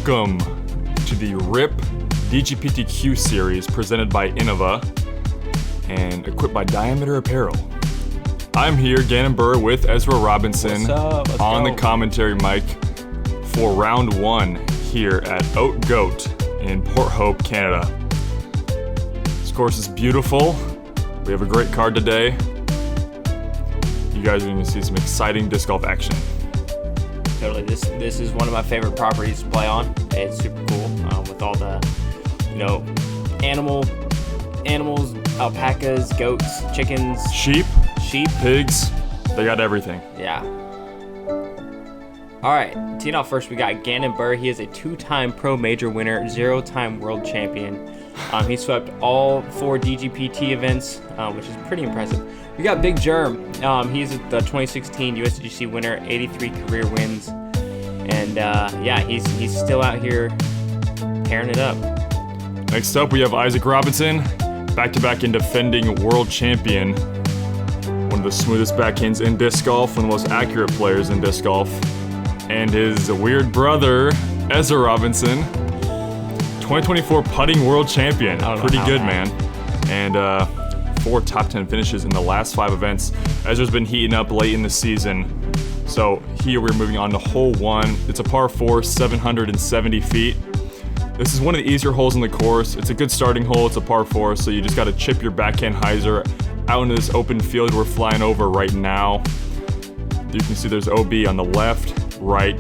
Welcome to the RIP DGPT Q series presented by Innova and equipped by Diameter Apparel. I'm here, Gannon Buhr, with Ezra Robinson on the commentary mic for round one here at Oat Goat in Port Hope, Canada. This course is beautiful. We have a great card today. You guys are going to see some exciting disc golf action. Totally. This is one of my favorite properties to play on. It's super cool with all the, animals, alpacas, goats, chickens, Sheep, pigs, they got everything. Yeah. All right, teeing off first, we got Gannon Buhr. He is a two-time pro major winner, 0-time world champion. He swept all 4 DGPT events, which is pretty impressive. We got Big Germ. He's the 2016 USDGC winner, 83 career wins, and he's still out here tearing it up. Next up, we have Ezra Robinson, back-to-back and defending world champion. One of the smoothest backhands in disc golf, one of the most accurate players in disc golf. And his weird brother, Ezra Robinson, 2024 putting world champion. Pretty good, man. And 4 top 10 finishes in the last 5 events. Ezra's been heating up late in the season. So here we're moving on to hole 1. It's a par 4, 770 feet. This is one of the easier holes in the course. It's a good starting hole. It's a par 4, so you just got to chip your backhand hyzer out into this open field we're flying over right now. You can see there's OB on the left, right,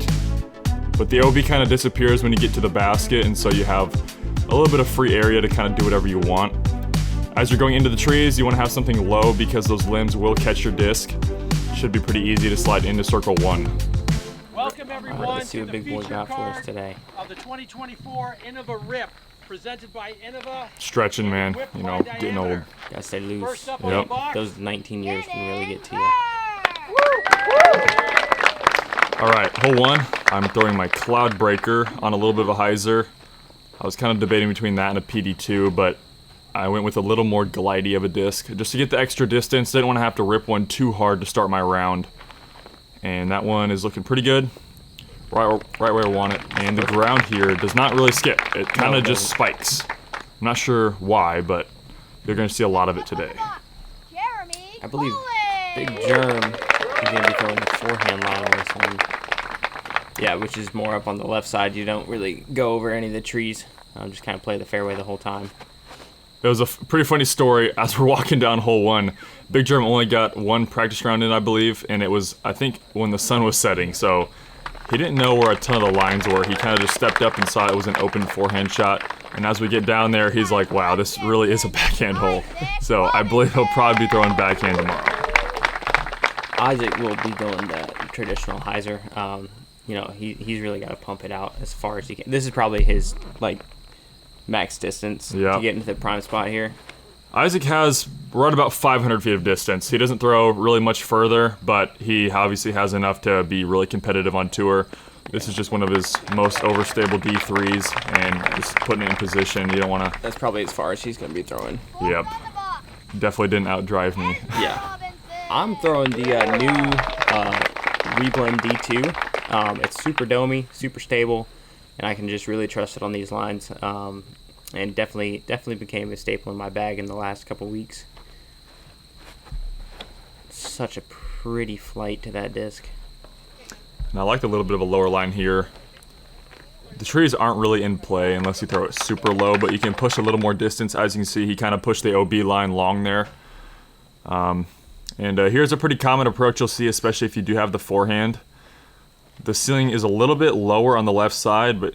but the OB kind of disappears when you get to the basket, and so you have a little bit of free area to kind of do whatever you want. As you're going into the trees, you want to have something low because those limbs will catch your disc. Should be pretty easy to slide into circle 1. Welcome everyone Let's see to what the Big Boy feature got for us card today. of the 2024 Innova RIP, presented by Innova. Stretching, man. Getting old. Gotta stay loose. First up Yep. on the box. Those 19 years can really get to you. All right, hole 1. I'm throwing my Cloud Breaker on a little bit of a hyzer. I was kind of debating between that and a PD2, but I went with a little more glidey of a disc just to get the extra distance. Didn't want to have to rip one too hard to start my round. And that one is looking pretty good. Right where I want it. And the ground here does not really skip. It kind of just spikes. I'm not sure why, but you're going to see a lot of it today. I believe Big Germ is going to be throwing the forehand line on this one. Yeah, which is more up on the left side. You don't really go over any of the trees. Just kind of play the fairway the whole time. It was a pretty funny story. As we're walking down hole 1, Big Germ only got 1 practice round in, I believe, and it was, I think, when the sun was setting, so he didn't know where a ton of the lines were. He kind of just stepped up and saw it was an open forehand shot, and as we get down there, he's like, wow, this really is a backhand hole. So I believe he'll probably be throwing backhand tomorrow. Isaac will be going the traditional hyzer. He's really got to pump it out as far as he can. This is probably his, max distance to get into the prime spot here. Isaac has right about 500 feet of distance. He doesn't throw really much further, but he obviously has enough to be really competitive on tour. This is just one of his most overstable D3s, and just putting it in position. You don't want to... That's probably as far as he's going to be throwing. Yep. Definitely didn't outdrive me. Yeah. I'm throwing the new Reblend D2. It's super domey, super stable, and I can just really trust it on these lines. And definitely became a staple in my bag in the last couple weeks. Such a pretty flight to that disc. And I like a little bit of a lower line here. The trees aren't really in play unless you throw it super low, but you can push a little more distance. As you can see, he kind of pushed the OB line long there. Here's a pretty common approach you'll see, especially if you do have the forehand. The ceiling is a little bit lower on the left side, but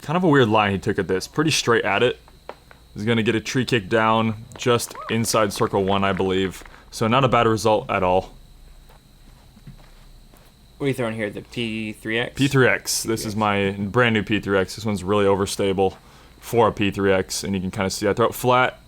kind of a weird line he took at this. Pretty straight at it. He's going to get a tree kick down just inside circle 1, I believe. So not a bad result at all. What are you throwing here, the P3X? P3X. This is my brand new P3X. This one's really overstable for a P3X, and you can kind of see I throw it flat.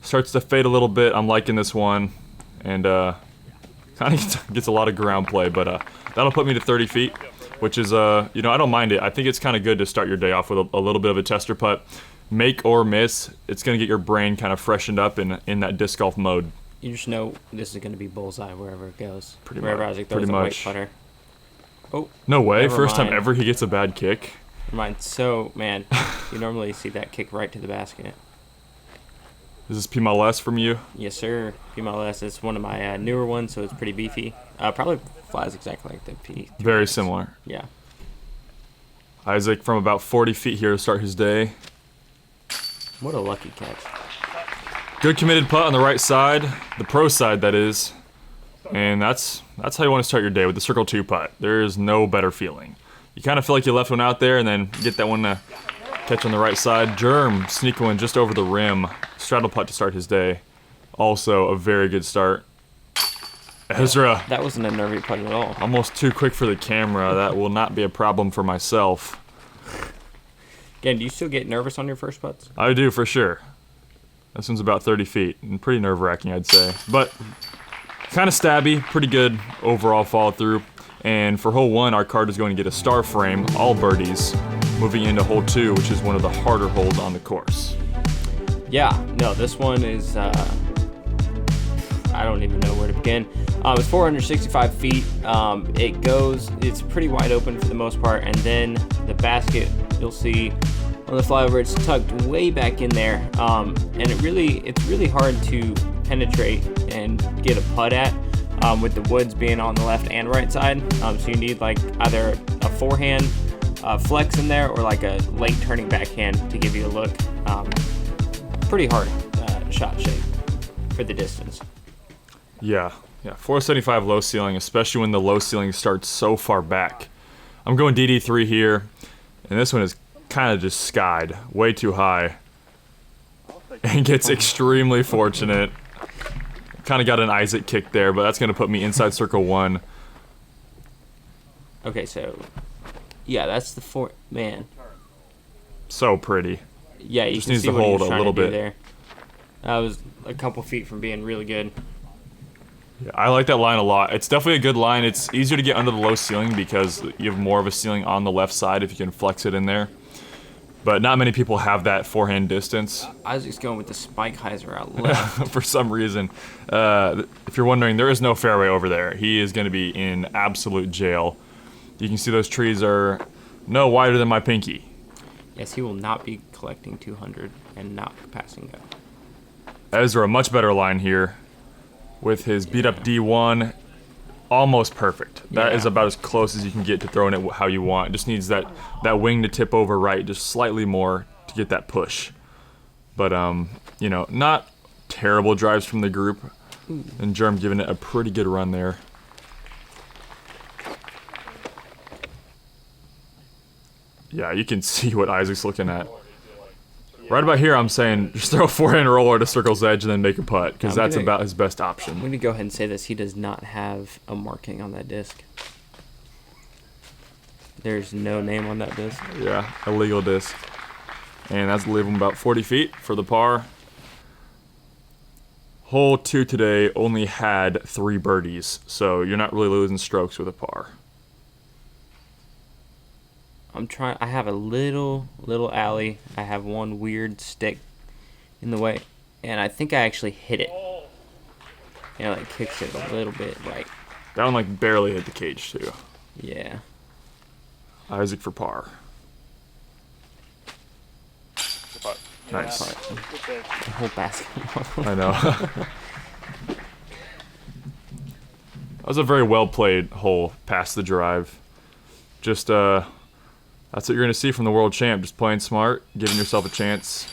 Starts to fade a little bit. I'm liking this one, and kind of gets a lot of ground play, but that'll put me to 30 feet. Which is, I don't mind it. I think it's kind of good to start your day off with a little bit of a tester putt. Make or miss, it's going to get your brain kind of freshened up in that disc golf mode. You just know this is going to be bullseye wherever it goes. Pretty wherever much. Isaac throws a white putter. Oh, no way. never First mind. time ever he gets a bad kick. Mine. So, man, you normally see that kick right to the basket. Is this PMLS from you? Yes, sir. PMLS. It's one of my newer ones, so it's pretty beefy. Probably flies exactly like the P. Very similar. Yeah. Isaac from about 40 feet here to start his day. What a lucky catch. Good committed putt on the right side, the pro side that is. And that's how you want to start your day, with the circle 2 putt. There is no better feeling. You kind of feel like you left one out there and then get that one to catch on the right side. Germ sneaking one just over the rim. Straddle putt to start his day. Also a very good start. Ezra. That wasn't a nervy putt at all. Almost too quick for the camera. That will not be a problem for myself. Again, do you still get nervous on your first putts? I do, for sure. This one's about 30 feet, and pretty nerve-wracking, I'd say. But kind of stabby, pretty good overall follow-through. And for hole 1, our card is going to get a star frame, all birdies, moving into hole 2, which is one of the harder holes on the course. Yeah, no, this one is, I don't even know where to begin. It's 465 feet. It's pretty wide open for the most part, and then the basket, you'll see on the flyover, it's tucked way back in there, and it's really hard to penetrate and get a putt at, with the woods being on the left and right side. So you need like either a forehand flex in there or like a late turning backhand to give you a look. Pretty hard shot shape for the distance. Yeah, 475 low ceiling, especially when the low ceiling starts so far back. I'm going DD3 here, and this one is kind of just skied way too high and gets extremely fortunate. Kind of got an Isaac kick there, but that's going to put me inside circle 1. Okay, so yeah, that's the man. So pretty. Yeah, you just can needs see to what he hold was a trying little to do bit there. That was a couple feet from being really good. Yeah, I like that line a lot. It's definitely a good line. It's easier to get under the low ceiling because you have more of a ceiling on the left side if you can flex it in there. But not many people have that forehand distance. Isaac's going with the spike hyzer out left. For some reason. If you're wondering, there is no fairway over there. He is going to be in absolute jail. You can see those trees are no wider than my pinky. Yes, he will not be collecting 200 and not passing go. Ezra, much better line here with his beat up D1. Almost perfect. That is about as close as you can get to throwing it how you want. It just needs that wing to tip over right just slightly more to get that push. But, you know, not terrible drives from the group. And Germ giving it a pretty good run there. Yeah, you can see what Isaac's looking at. Right about here, I'm saying just throw a forehand roller to circle's edge and then make a putt, because that's about his best option. I'm going to go ahead and say this. He does not have a marking on that disc. There's no name on that disc. Yeah, illegal disc. And that's leave him about 40 feet for the par. Hole 2 today only had 3 birdies, so you're not really losing strokes with a par. I have a little alley. I have one weird stick in the way, and I think I actually hit it. You know, like kicks it a little bit right. That one like barely hit the cage too. Yeah. Isaac for par. Nice. The whole basketball. I know. That was a very well played hole past the drive. Just that's what you're gonna see from the world champ. Just playing smart, giving yourself a chance.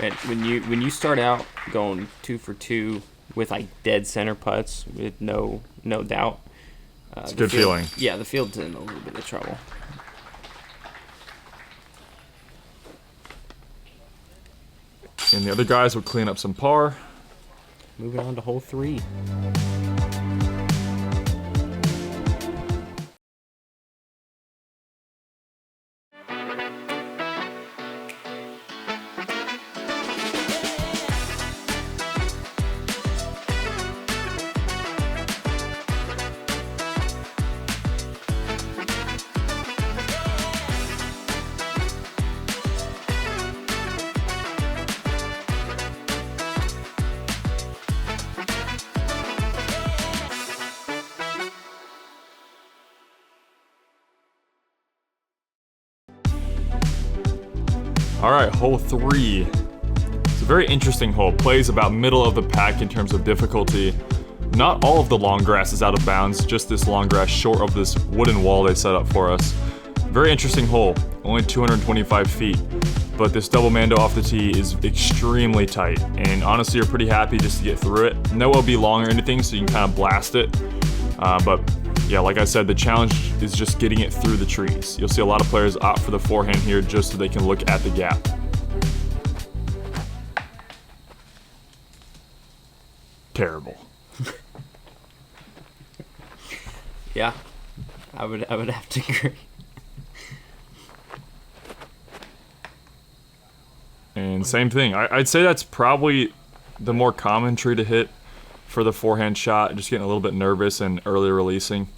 And when you start out going 2 for 2 with like dead center putts with no doubt, it's a good feeling. Yeah, the field's in a little bit of trouble. And the other guys will clean up some par. Moving on to hole 3. All right, hole 3. It's a very interesting hole. Plays about middle of the pack in terms of difficulty. Not all of the long grass is out of bounds, just this long grass short of this wooden wall they set up for us. Very interesting hole, only 225 feet. But this double mando off the tee is extremely tight, and honestly, you're pretty happy just to get through it. No LB long or anything, so you can kind of blast it. But yeah, like I said, the challenge is just getting it through the trees. You'll see a lot of players opt for the forehand here just so they can look at the gap. Terrible. Yeah, I would have to agree. And same thing. I'd say that's probably the more common tree to hit for the forehand shot. Just getting a little bit nervous and early releasing.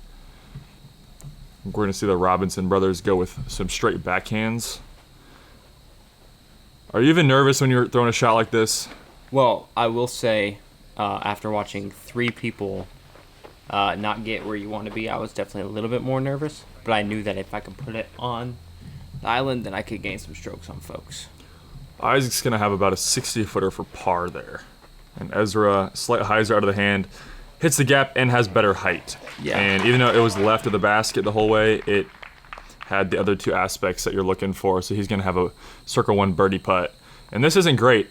We're going to see the Robinson brothers go with some straight backhands. Are you even nervous when you're throwing a shot like this? Well, I will say, after watching 3 people not get where you want to be, I was definitely a little bit more nervous. But I knew that if I could put it on the island, then I could gain some strokes on folks. Isaac's going to have about a 60-footer for par there. And Ezra, slight hyzer out of the hand, hits the gap and has better height. Yeah. And even though it was left of the basket the whole way, it had the other 2 aspects that you're looking for. So he's going to have a circle 1 birdie putt. And this isn't great.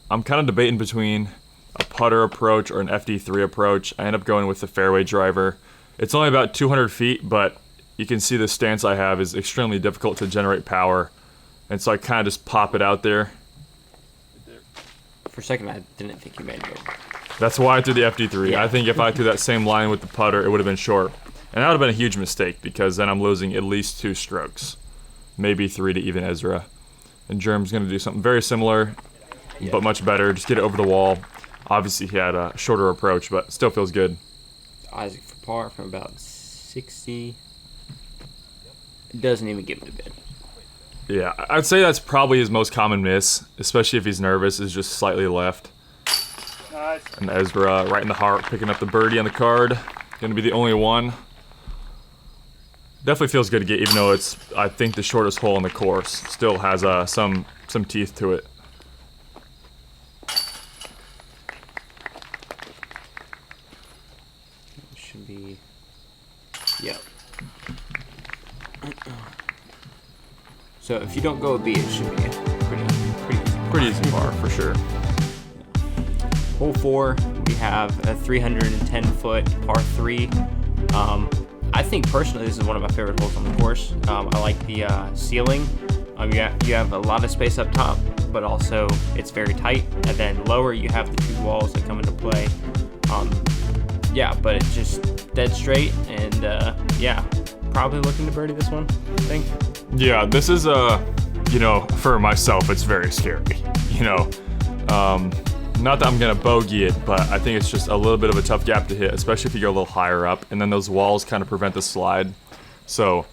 I'm kind of debating between a putter approach or an FD3 approach. I end up going with the fairway driver. It's only about 200 feet, but you can see the stance I have is extremely difficult to generate power. And so I kind of just pop it out there. For a second, I didn't think you made it. That's why I threw the FD3. Yeah. I think if I threw that same line with the putter, it would have been short. And that would have been a huge mistake because then I'm losing at least 2 strokes. Maybe 3 to even Ezra. And Germ's going to do something very similar, but much better. Just get it over the wall. Obviously, he had a shorter approach, but still feels good. Isaac for par from about 60. It doesn't even give it a bid. Yeah, I'd say that's probably his most common miss, especially if he's nervous, is just slightly left. Nice. And Ezra right in the heart, picking up the birdie on the card. Going to be the only one. Definitely feels good to get, even though it's, I think, the shortest hole on the course. Still has some teeth to it. Should be, yep. So if you don't go a B, it should be Pretty easy par, for sure. Hole 4, we have a 310-foot par 3. I think personally this is one of my favorite holes on the course. I like the ceiling. You have a lot of space up top, but also it's very tight. And then lower you have the 2 walls that come into play. Yeah, but it's just dead straight, and yeah, probably looking to birdie this one, I think. Yeah, this is for myself, it's very scary. Not that I'm gonna bogey it, but I think it's just a little bit of a tough gap to hit, especially if you go a little higher up, and then those walls kind of prevent the slide. So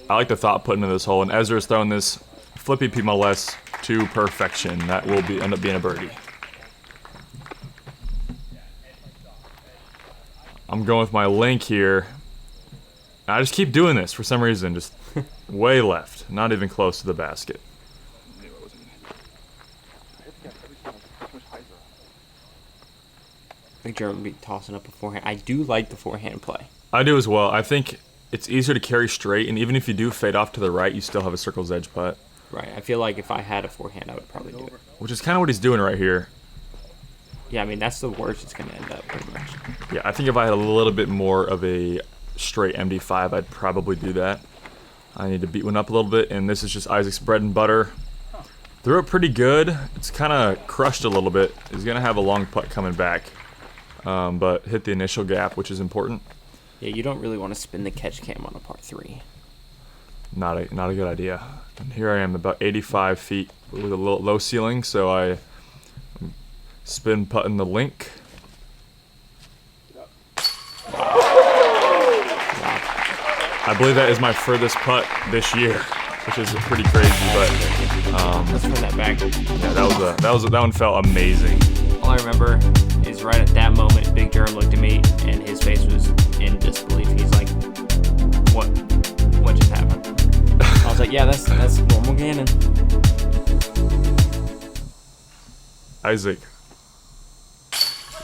I like the thought putting into this hole, and Ezra's throwing this flippy PMLS to perfection. That will end up being a birdie. I'm going with my link here. I just keep doing this for some reason, just way left, not even close to the basket. I think Jeremy will be tossing up a forehand. I do like the forehand play. I do as well. I think it's easier to carry straight, and even if you do fade off to the right, you still have a circle's edge putt. Right. I feel like if I had a forehand, I would probably do it. Which is kind of what he's doing right here. Yeah, I mean, that's the worst it's going to end up, pretty much. Yeah, I think if I had a little bit more of a straight MD5, I'd probably do that. I need to beat one up a little bit, and this is just Isaac's bread and butter. Threw it pretty good. It's kind of crushed a little bit. He's going to have a long putt coming back, but hit the initial gap, which is important. Yeah, you don't really want to spin the catch cam on a par 3. Not a good idea. And here I am, about 85 feet with a little low ceiling, so I spin putting the link. I believe that is my furthest putt this year, which is pretty crazy, but Let's run that back. yeah, that one felt amazing. All I remember is right at that moment, Big Jerm looked at me, and his face was in disbelief. He's like, "What just happened?" I was like, "Yeah, that's normal Gannon." Isaac.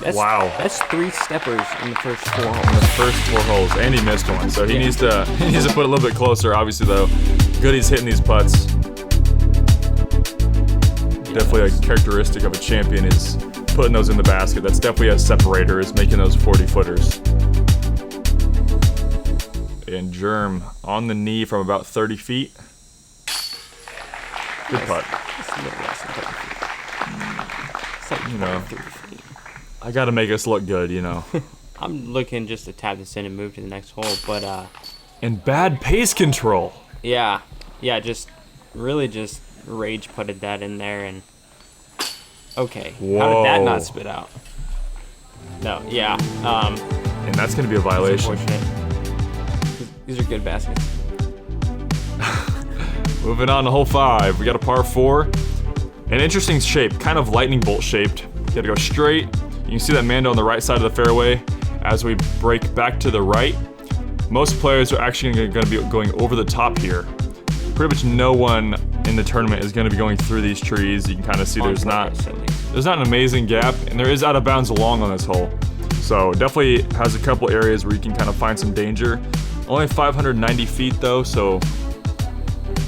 That's, Wow. That's 3 steppers in the first 4 In holes. the first 4 holes, and he missed one. So he needs to put a little bit closer. Obviously, though, good he's hitting these putts. Definitely a characteristic of a champion is putting those in the basket. That's definitely a separator, is making those 40-footers. And Germ on the knee from about 30 feet. Good putt. It's a little less than 30 feet. It's like 23 feet. I gotta make us look good, you know. I'm looking just to tap this in and move to the next hole, but And bad pace control. yeah, just really just rage putted that in there and okay. How Whoa. did that not spit out? No, yeah. And that's gonna be a violation. Unfortunate. These are good baskets. Moving on to hole 5, we got a par 4. An interesting shape, kind of lightning bolt shaped. You gotta go straight. You can see that Mando on the right side of the fairway. As we break back to the right, most players are actually gonna be going over the top here. Pretty much no one in the tournament is gonna be going through these trees. You can kind of see there's not an amazing gap, and there is out of bounds along on this hole. So definitely has a couple areas where you can kind of find some danger. Only 590 feet though, so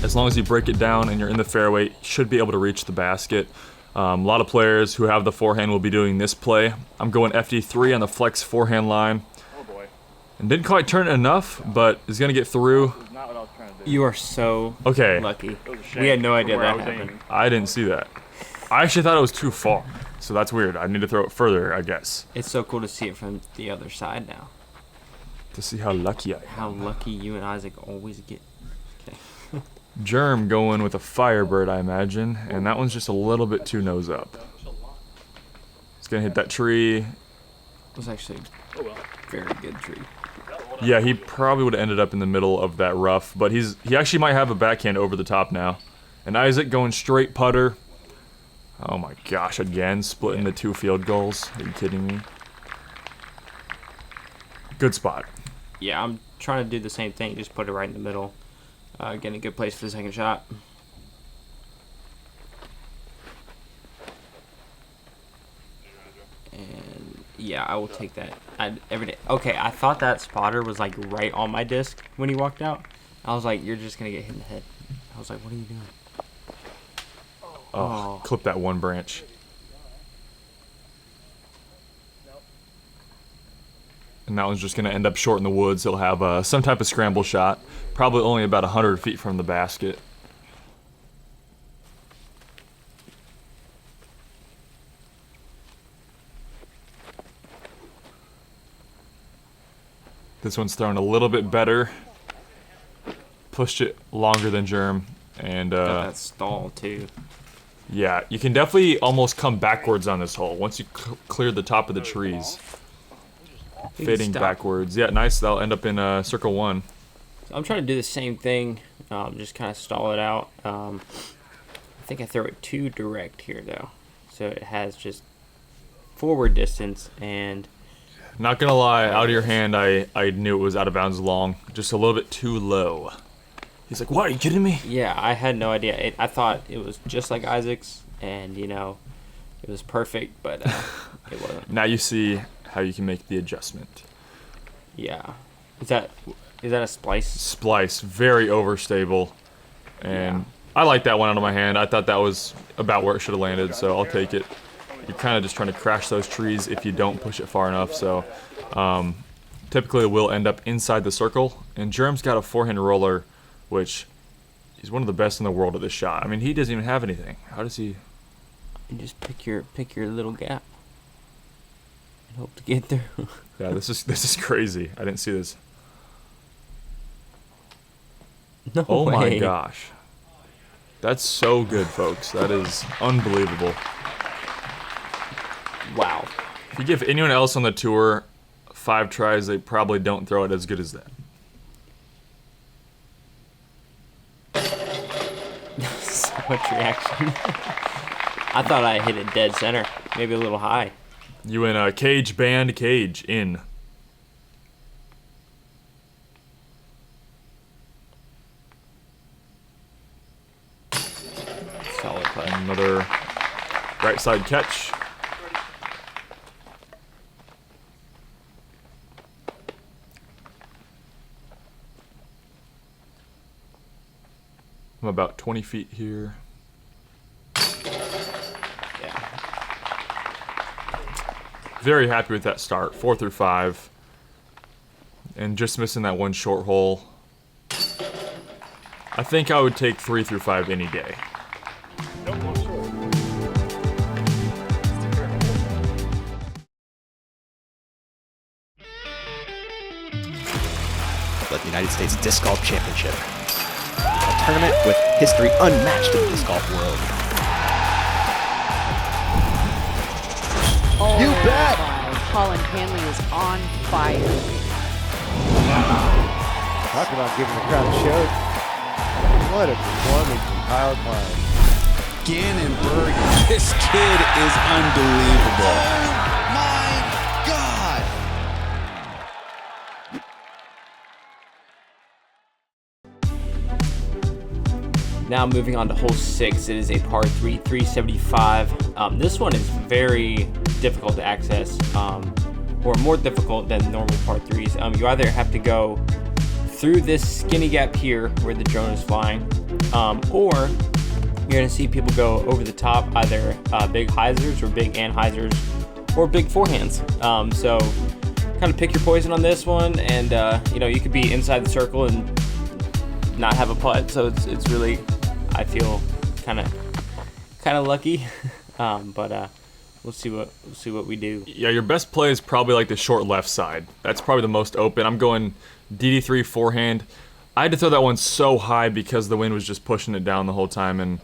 as long as you break it down and you're in the fairway, you should be able to reach the basket. A lot of players who have the forehand will be doing this play. I'm going FD3 on the flex forehand line. Oh boy. And didn't quite turn it enough, but is gonna get through. This is not what I was trying to do. You are so Okay, lucky. It was a shame We had no from idea where I that was happened. aiming. I didn't see that. I actually thought it was too far, so that's weird. I need to throw it further, I guess, It's so cool to see it from the other side now. to see how lucky I am. How lucky you and Isaac always get. Okay. Germ going with a Firebird, I imagine, and that one's just a little bit too nose up. It's gonna hit that tree. It was actually Oh well. a very good tree. Yeah, he probably would have ended up in the middle of that rough, but he actually might have a backhand over the top now. And Isaac going straight putter. Oh my gosh, again, splitting the 2 field goals. Are you kidding me? Good spot. Yeah, I'm trying to do the same thing. Just put it right in the middle. Getting a good place for the second shot. And yeah, I will take that every day. Okay, I thought that spotter was like right on my disc when he walked out. I was like, you're just gonna get hit in the head. I was like, what are you doing? Oh, clip that one branch. And that one's just going to end up short in the woods. He'll have some type of scramble shot. Probably only about 100 feet from the basket. This one's thrown a little bit better. Pushed it longer than Germ. And Got that stall too. yeah, you can definitely almost come backwards on this hole once you clear the top of the trees. You can Fading stop. backwards. Yeah, nice. That'll end up in circle 1. I'm trying to do the same thing, just kind of stall it out. I think I throw it too direct here though, so it has just forward distance and Not gonna lie, out of your hand, I knew it was out of bounds long. Just a little bit too low. He's like, what, are you kidding me? yeah, I had no idea. I thought it was just like Isaac's, and you know, it was perfect, but it wasn't. Now you see how you can make the adjustment. Yeah, is that a splice? Splice, very overstable. And Yeah. I like that one out of my hand. I thought that was about where it should have landed, so I'll take it. You're kind of just trying to crash those trees if you don't push it far enough, so typically it will end up inside the circle. And Germ's got a forehand roller, which he's one of the best in the world at this shot. I mean, he doesn't even have anything. How does he? You just pick your little gap and hope to get through. Yeah, this is crazy. I didn't see this. No Oh my way. gosh. That's so good, folks. That is unbelievable. Wow. If you give anyone else on the tour 5 tries, they probably don't throw it as good as that. So much reaction. I thought I hit it dead center, maybe a little high. You in a cage band cage in. Solid putt. Another Right side catch. I'm about 20 feet here. Yeah. Very happy with that start, 4 through 5. And just missing that one short hole. I think I would take 3 through 5 any day. The United States Disc Golf Championship. A tournament with history unmatched in the disc golf world. Oh, You bet! Colin Hanley is on fire. Talk about giving the crowd a show. What a performance from Kyle Klein. Gannon Buhr, this kid is unbelievable. Oh my God! Now moving on to hole 6, it is a par 3, 375. This one is very difficult to access, or more difficult than normal par 3s. You either have to go through this skinny gap here where the drone is flying, or you're going to see people go over the top, either big hyzers or big anhyzers or big forehands. So kind of pick your poison on this one, and you could be inside the circle and not have a putt. So it's really, I feel kind of lucky, but we'll see what we do. Yeah, your best play is probably like the short left side. That's probably the most open. I'm going DD3 forehand. I had to throw that one so high because the wind was just pushing it down the whole time, and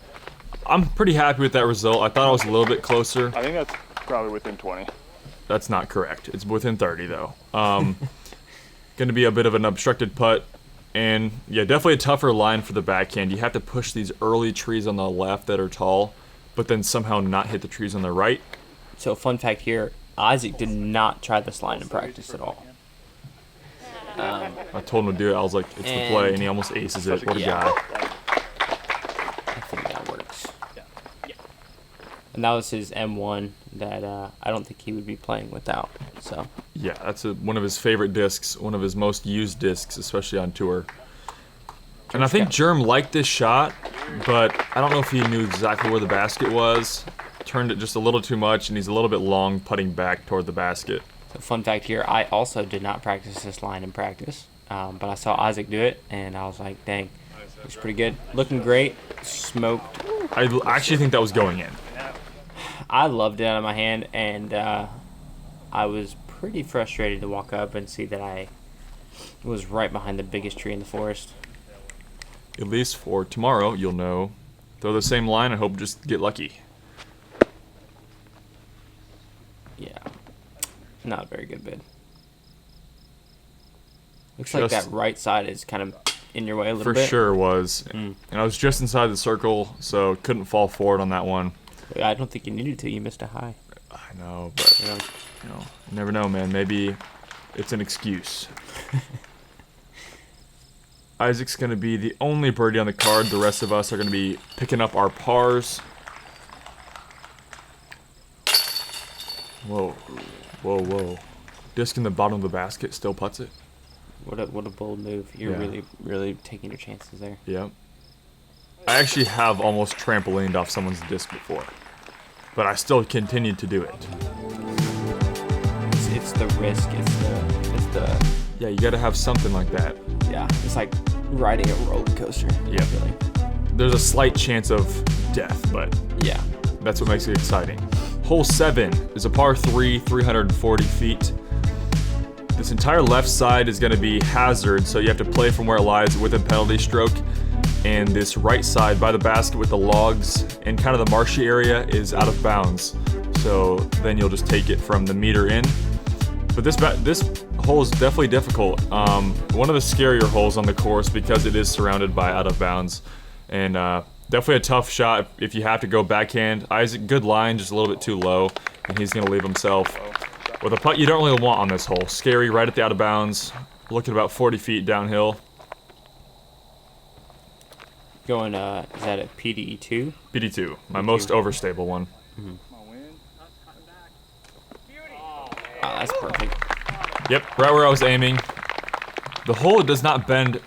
I'm pretty happy with that result. I thought I was a little bit closer. I think that's probably within 20. That's not correct. It's within 30 though. Going to be a bit of an obstructed putt, and yeah, definitely a tougher line for the backhand. You have to push these early trees on the left that are tall, but then somehow not hit the trees on the right. So fun fact here, Isaac did not try this line in practice at all. I told him to do it. I was like, it's the play, and he almost aces it. What a guy. I think that works. And that was his M1 that I don't think he would be playing without. So Yeah, that's one of his favorite discs, one of his most used discs, especially on tour. And I think Germ liked this shot, but I don't know if he knew exactly where the basket was. Turned it just a little too much, and he's a little bit long putting back toward the basket. So fun fact here, I also did not practice this line in practice, but I saw Isaac do it, and I was like, dang, looks pretty good. Looking great, smoked. I actually think that was going in. I loved it out of my hand, and I was pretty frustrated to walk up and see that I was right behind the biggest tree in the forest. At least for tomorrow, you'll know. Throw the same line, I hope just get lucky. Yeah, not a very good bid. Looks like that right side is kind of in your way a little bit. For sure was. And I was just inside the circle, so couldn't fall forward on that one. I don't think you needed to. You missed a high. I know, but you never know, man. Maybe it's an excuse. Isaac's going to be the only birdie on the card. The rest of us are going to be picking up our pars. Whoa. Whoa, whoa. Disc in the bottom of the basket, still putts it. What a bold move. You're really taking your chances there. Yep. I actually have almost trampolined off someone's disc before, but I still continued to do it. It's the risk. It's the. Yeah, you got to have something like that. Yeah, it's like riding a roller coaster. Yeah. Really. There's a slight chance of death, but yeah, that's what makes it exciting. Hole 7 is a par 3, 340 feet. This entire left side is going to be hazard, so you have to play from where it lies with a penalty stroke. And this right side by the basket with the logs and kind of the marshy area is out of bounds. So then you'll just take it from the meter in. But this hole is definitely difficult. One of the scarier holes on the course because it is surrounded by out of bounds. And definitely a tough shot if you have to go backhand. Isaac, good line, just a little bit too low. And he's going to leave himself with a putt you don't really want on this hole. Scary, right at the out of bounds. Looking about 40 feet downhill. Going, is that a PDE2? PD2, my most overstable one. Oh, that's perfect. Yep, right where I was aiming. The hole does not bend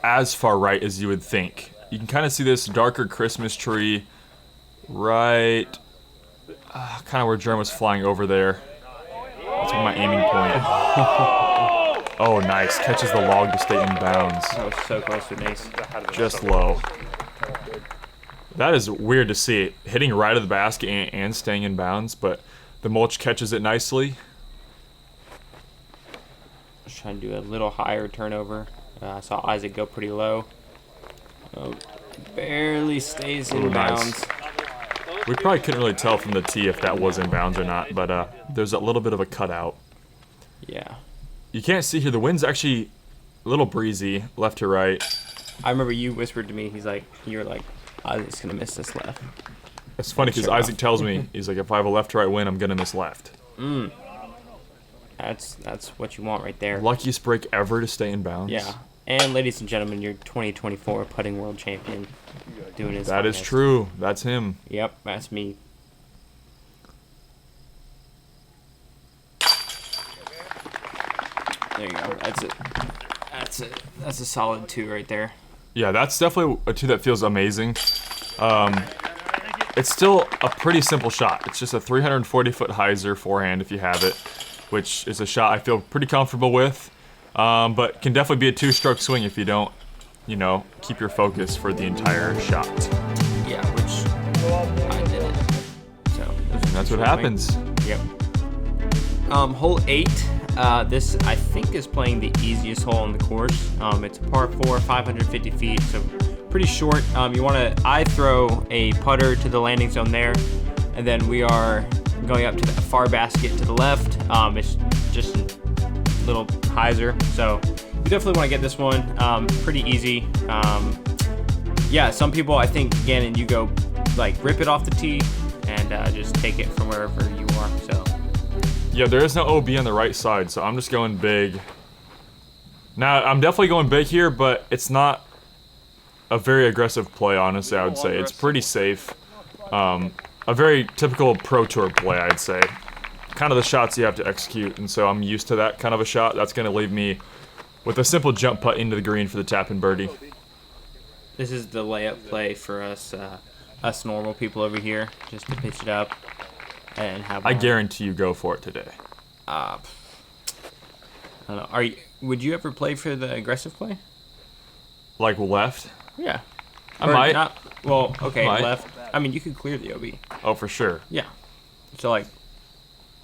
as far right as you would think. You can kind of see this darker Christmas tree right kind of where Jerm was flying over there. That's my aiming point. Oh, nice. Catches the log to stay in bounds. That was so close to an ace. Just low. That is weird to see. Hitting right of the basket and staying in bounds, but the mulch catches it nicely. Just trying to do a little higher turnover. I saw Isaac go pretty low. Oh, barely stays in bounds. We probably couldn't really tell from the tee if that was in bounds or not, but there's a little bit of a cutout. Yeah. You can't see here. The wind's actually a little breezy, left to right. I remember you whispered to me, you were like, Isaac's going to miss this left. It's funny because Isaac tells me, he's like, if I have a left to right wind, I'm going to miss left. That's what you want right there. Luckiest break ever to stay in bounds. Yeah. And ladies and gentlemen, your 2024 putting world champion doing his That is finest. true. That's him. Yep, that's me. There you go. That's it. That's it. That's a solid 2 right there. Yeah, that's definitely a 2 that feels amazing. It's still a pretty simple shot. It's just a 340-foot hyzer forehand if you have it, which is a shot I feel pretty comfortable with, but can definitely be a 2-stroke swing if you don't, keep your focus for the entire shot. Yeah, which I did it. So And that's what happens. Yep. Hole 8. This I think is playing the easiest hole on the course. It's a par 4, 550 feet, so pretty short. You want to throw a putter to the landing zone there, and then we are going up to the far basket to the left. It's just a little hyzer, so we definitely want to get this one. Pretty easy. Yeah, some people, I think, Gannon, you go rip it off the tee and just take it from wherever you are. So. Yeah, there is no OB on the right side, so I'm just going big. Now, I'm definitely going big here, but it's not a very aggressive play, honestly, I would say. It's pretty safe. A very typical Pro Tour play, I'd say. Kind of the shots you have to execute, and so I'm used to that kind of a shot. That's going to leave me with a simple jump putt into the green for the tap and birdie. This is the layup play for us normal people over here, just to pitch it up and have. I guarantee you go for it today. I don't know. Would you ever play for the aggressive play? Like left? Yeah. I might. Okay, Might. left. I mean, you could clear the OB. Oh, for sure. Yeah. So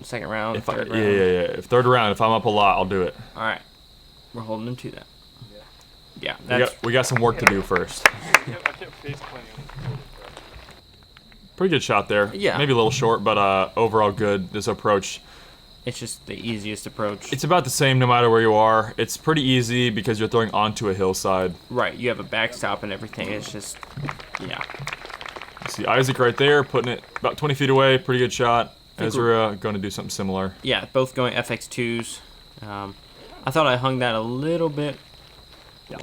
second round, third round. Yeah. If third round, if I'm up a lot, I'll do it. All right. We're holding him to that. Yeah. We got some work to do first. Pretty good shot there. Yeah. Maybe a little short, but overall good. This approach. It's just the easiest approach. It's about the same no matter where you are. It's pretty easy because you're throwing onto a hillside. Right. You have a backstop and everything. It's just, yeah. See Isaac right there, putting it about 20 feet away. Pretty good shot. Ezra going to do something similar. Yeah, both going FX2s. I thought I hung that a little bit. Yeah.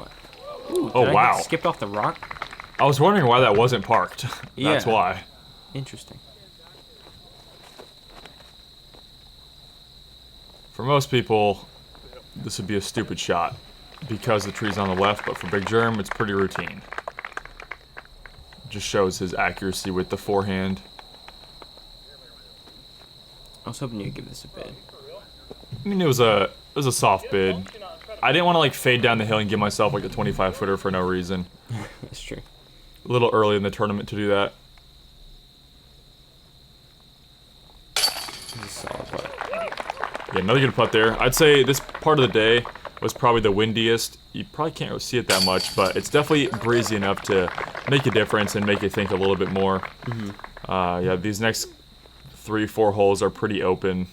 Ooh, Oh, wow. Skipped off the rock? I was wondering why that wasn't parked. That's Yeah. why. Interesting. For most people, this would be a stupid shot because the tree's on the left, but for Big Germ, it's pretty routine. Just shows his accuracy with the forehand. I was hoping you'd give this a bid. I mean, it was a soft bid. I didn't want to fade down the hill and give myself a 25-footer for no reason. That's true. A little early in the tournament to do that. This is a solid putt. Yeah, another good putt there. I'd say this part of the day was probably the windiest. You probably can't really see it that much, but it's definitely breezy enough to make a difference and make you think a little bit more. Yeah, these next 3-4 holes are pretty open.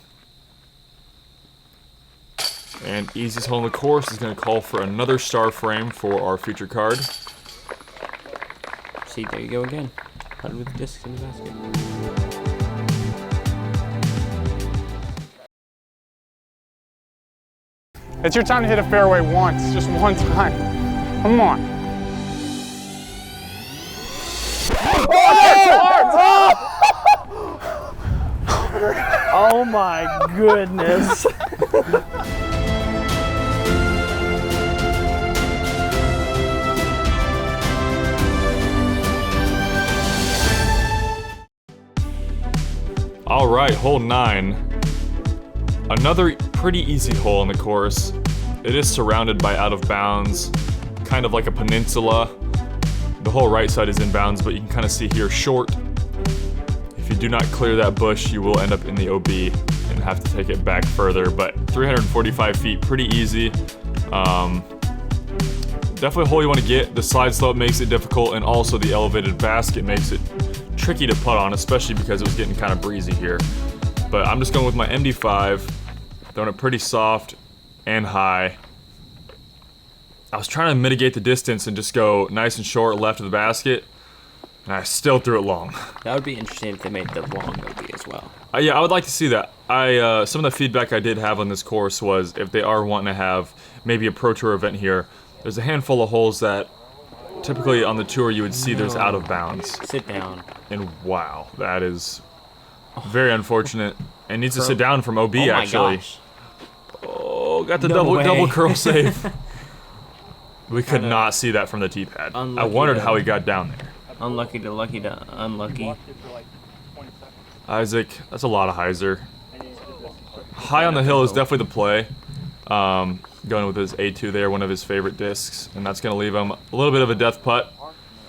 And easiest hole on the course is going to call for another star frame for our feature card. See, there you go again. Putted with the discs in the basket. It's your time to hit a fairway once, just one time. Come on. Oh my goodness. All right, hole 9. Another pretty easy hole on the course. It is surrounded by out of bounds, kind of like a peninsula. The whole right side is in bounds, but you can kind of see here short. If you do not clear that bush, you will end up in the OB and have to take it back further. But 345 feet, pretty easy. Definitely a hole you want to get. The slide slope makes it difficult, and also the elevated basket makes it tricky to putt on, especially because it was getting kind of breezy here. But I'm just going with my MD5, throwing it pretty soft and high. I was trying to mitigate the distance and just go nice and short left of the basket, and I still threw it long. That would be interesting if they made the long OB as well. Yeah, I would like to see that. Some of the feedback I did have on this course was if they are wanting to have maybe a Pro Tour event here, there's a handful of holes that typically on the tour you would see there's out of bounds. Sit down. And wow, that is very unfortunate. And needs to sit down from OB actually. Gosh. Oh, got the double curl save. We could not see that from the tee pad. I wondered how he got down there. Unlucky to lucky to unlucky. Isaac, that's a lot of hyzer. High on the hill is definitely the play. Going with his A2 there, one of his favorite discs, and that's going to leave him a little bit of a death putt,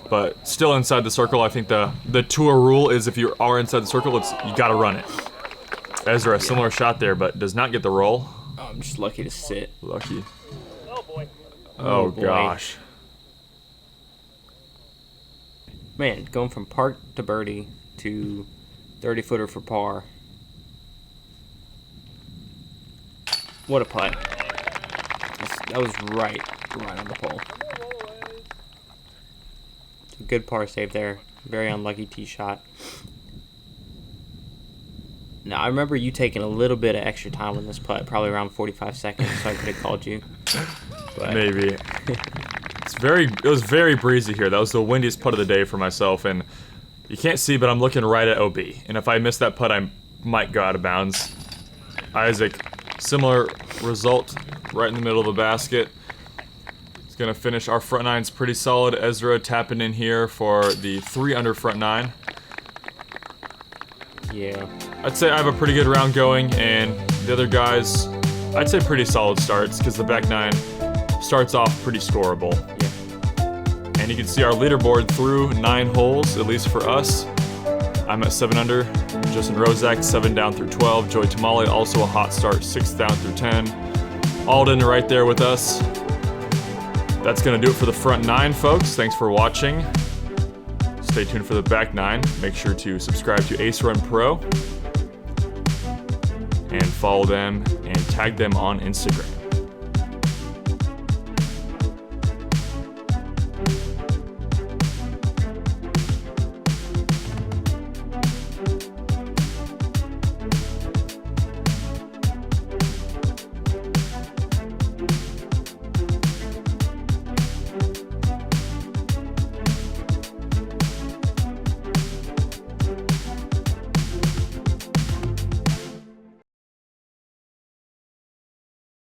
but still inside the circle. I think the tour rule is if you are inside the circle, you got to run it. Ezra, a similar shot there, but does not get the roll. Oh, I'm just lucky to sit. Lucky. Oh boy. Oh gosh. Man, going from park to birdie to 30-footer for par. What a putt. That was right on the pole. Good par save there. Very unlucky tee shot. Now, I remember you taking a little bit of extra time on this putt, probably around 45 seconds, so I could have called you. But. Maybe. It was very breezy here. That was the windiest putt of the day for myself, and you can't see, but I'm looking right at OB. And if I miss that putt, I might go out of bounds. Isaac, similar result, right in the middle of the basket. He's gonna finish. Our front nine's pretty solid. Ezra tapping in here for the 3-under front nine. Yeah. I'd say I have a pretty good round going, and the other guys, I'd say pretty solid starts, because the back nine starts off pretty scoreable. Yeah. And you can see our leaderboard through 9 holes, at least for us. I'm at 7 under. Justin Rozak, 7 down through 12. Joey Tamale, also a hot start, 6 down through 10. Alden right there with us. That's going to do it for the front 9, folks. Thanks for watching. Stay tuned for the back 9. Make sure to subscribe to Ace Run Pro and follow them and tag them on Instagram.